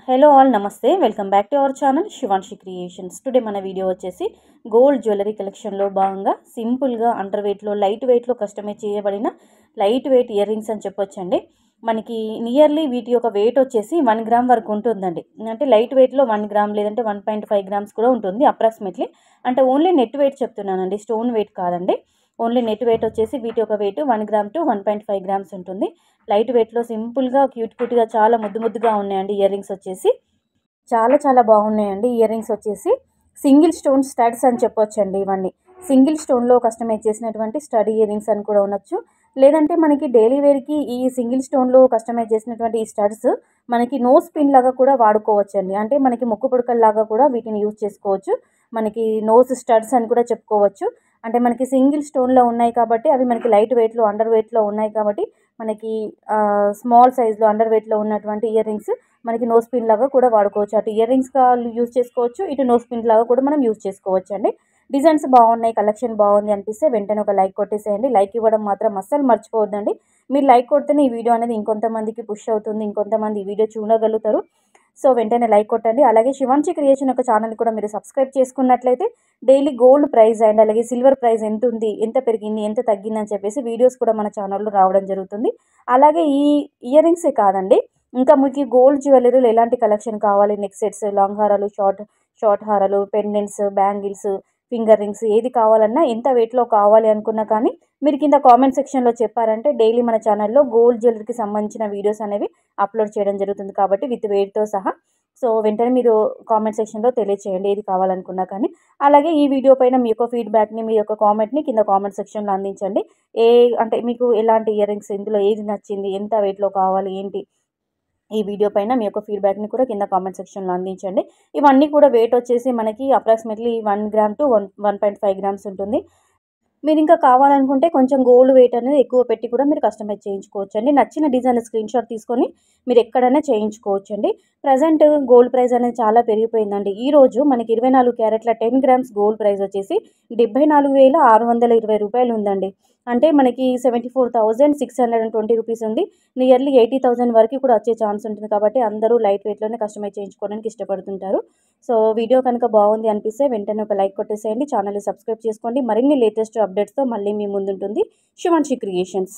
Hello all నమస్తే welcome back to our channel Shivanshi creations. Today మన video వచ్చేసి gold jewellery కలెక్షన్లో భాగంగా సింపుల్గా అండర్ వెయిట్లో లైట్ వెయిట్లో కస్టమైజ్ చేయబడిన లైట్ వెయిట్ ఇయర్ రింగ్స్ అని చెప్పొచ్చండి. మనకి నియర్లీ వీటి యొక్క వెయిట్ వచ్చేసి 1 గ్రామ్ వరకు ఉంటుందండి. అంటే లైట్ వెయిట్లో 1 గ్రామ్ లేదంటే 1.5 గ్రామ్స్ కూడా ఉంటుంది అప్రాక్సిమేట్లీ. అంటే ఓన్లీ నెట్ వెయిట్ చెప్తున్నానండి, స్టోన్ వెయిట్ కాదండి. ఓన్లీ నెట్ వెయిట్ వచ్చేసి వీటి యొక్క వెయిట్ 1 గ్రామ్ టు 1.5 గ్రామ్స్ ఉంటుంది. లైట్ వెయిట్లో సింపుల్గా క్యూట్గా చాలా ముద్దుగా ఉన్నాయండి. ఇయర్ రింగ్స్ వచ్చేసి చాలా బాగున్నాయండి. ఇయర్ రింగ్స్ వచ్చేసి సింగిల్ స్టోన్ స్టడ్స్ అని చెప్పొచ్చండి. ఇవన్నీ సింగిల్ స్టోన్లో కస్టమైజ్ చేసినటువంటి స్టడ్ ఇయర్ రింగ్స్ అని కూడా ఉండొచ్చు. లేదంటే మనకి డైలీ వేర్కి ఈ సింగిల్ స్టోన్లో కస్టమైజ్ చేసినటువంటి ఈ స్టడ్స్ మనకి నోస్ పిన్ లాగా కూడా వాడుకోవచ్చండి. అంటే మనకి ముక్కు పుడకల్లాగా కూడా వీటిని యూజ్ చేసుకోవచ్చు. మనకి నోస్ స్టడ్స్ అని కూడా చెప్పుకోవచ్చు. అంటే మనకి సింగిల్ స్టోన్లో ఉన్నాయి కాబట్టి అవి మనకి లైట్ వెయిట్లో అండర్ వెయిట్లో ఉన్నాయి కాబట్టి మనకి స్మాల్ సైజ్లో అండర్ వెయిట్లో ఉన్నటువంటి ఇయర్ రింగ్స్ మనకి నోస్ పిన్ లాగా కూడా వాడుకోవచ్చు. అటు ఇయర్ రింగ్స్గా యూజ్ చేసుకోవచ్చు, ఇటు నోస్ పిన్ లాగా కూడా మనం యూజ్ చేసుకోవచ్చు అండి. డిజైన్స్ బాగున్నాయి, కలెక్షన్ బాగుంది అనిపిస్తే వెంటనే ఒక లైక్ కొట్టేసేయండి. లైక్ ఇవ్వడం మాత్రం అస్సలు మర్చిపోవద్దండి. మీరు లైక్ కొడితేనే ఈ వీడియో అనేది ఇంకొంతమందికి పుష్ అవుతుంది, ఇంకొంతమంది ఈ వీడియో చూడగలుగుతారు. సో వెంటనే లైక్ కొట్టండి. అలాగే శివాన్షి క్రియేషన్ యొక్క ఛానల్ కూడా మీరు సబ్స్క్రైబ్ చేసుకున్నట్లయితే డైలీ గోల్డ్ ప్రైస్ అండ్ అలాగే సిల్వర్ ప్రైస్ ఎంత ఉంది, ఎంత పెరిగింది, ఎంత తగ్గింది అని చెప్పేసి వీడియోస్ కూడా మన ఛానల్లో రావడం జరుగుతుంది. అలాగే ఈ ఇయర్ రింగ్సే కాదండి, ఇంకా మీకు గోల్డ్ జ్యువెలరీలో ఎలాంటి కలెక్షన్ కావాలి, నెక్ సెట్స్, లాంగ్ హారాలు, షార్ట్ హారాలు, పెండెంట్స్, బ్యాంగిల్స్, ఫింగర్ రింగ్స్ ఏది కావాలన్నా ఎంత వెయిట్లో కావాలి అనుకున్నా కానీ మీరు కింద కామెంట్ సెక్షన్లో చెప్పారంటే డైలీ మన ఛానల్లో గోల్డ్ జ్యువెలరీకి సంబంధించిన వీడియోస్ అనేవి అప్లోడ్ చేయడం జరుగుతుంది కాబట్టి విత్ వెయిట్తో సహా. సో వెంటనే మీరు కామెంట్ సెక్షన్లో తెలియచేయండి ఏది కావాలనుకున్నా కానీ. అలాగే ఈ వీడియో పైన మీ యొక్క ఫీడ్బ్యాక్ని, మీ యొక్క కామెంట్ని కింద కామెంట్ సెక్షన్లో అందించండి. అంటే మీకు ఎలాంటి ఇయర్ రింగ్స్, ఇందులో ఏది నచ్చింది, ఎంత వెయిట్లో కావాలి ఏంటి, ఈ వీడియో పైన మీ యొక్క ఫీడ్బ్యాక్ని కూడా కింద కామెంట్ సెక్షన్లో అందించండి. ఇవన్నీ కూడా వెయిట్ వచ్చేసి మనకి అప్రాక్సిమేట్లీ 1 గ్రామ్ టు 1.5 గ్రామ్స్ ఉంటుంది. మీరు ఇంకా కావాలనుకుంటే కొంచెం గోల్డ్ వెయిట్ అనేది ఎక్కువ పెట్టి కూడా మీరు కస్టమైజ్ చేయించుకోవచ్చు అండి. నచ్చిన డిజైన్ స్క్రీన్ షాట్ తీసుకొని మీరు ఎక్కడైనా చేయించుకోవచ్చు అండి. ప్రజెంట్ గోల్డ్ ప్రైస్ అనేది చాలా పెరిగిపోయిందండి. ఈరోజు మనకి 24 క్యారెట్ల 10 గ్రామ్స్ గోల్డ్ ప్రైస్ వచ్చేసి 74,620 రూపాయలు ఉందండి. అంటే మనకి 74,620 రూపీస్ ఉంది. నియర్లీ 80,000 వరకు కూడా వచ్చే ఛాన్స్ ఉంటుంది కాబట్టి అందరూ లైట్ వెయిట్లోనే కస్టమైజ్ చేయించుకోవడానికి ఇష్టపడుతుంటారు. సో వీడియో కనుక బాగుంది అనిపిస్తే వెంటనే ఒక లైక్ కొట్టేసేయండి. ఛానల్ని సబ్స్క్రైబ్ చేసుకోండి. మరిన్ని లేటెస్ట్ అప్డేట్స్తో మళ్ళీ మీ ముందుంటుంది శివాన్షి క్రియేషన్స్.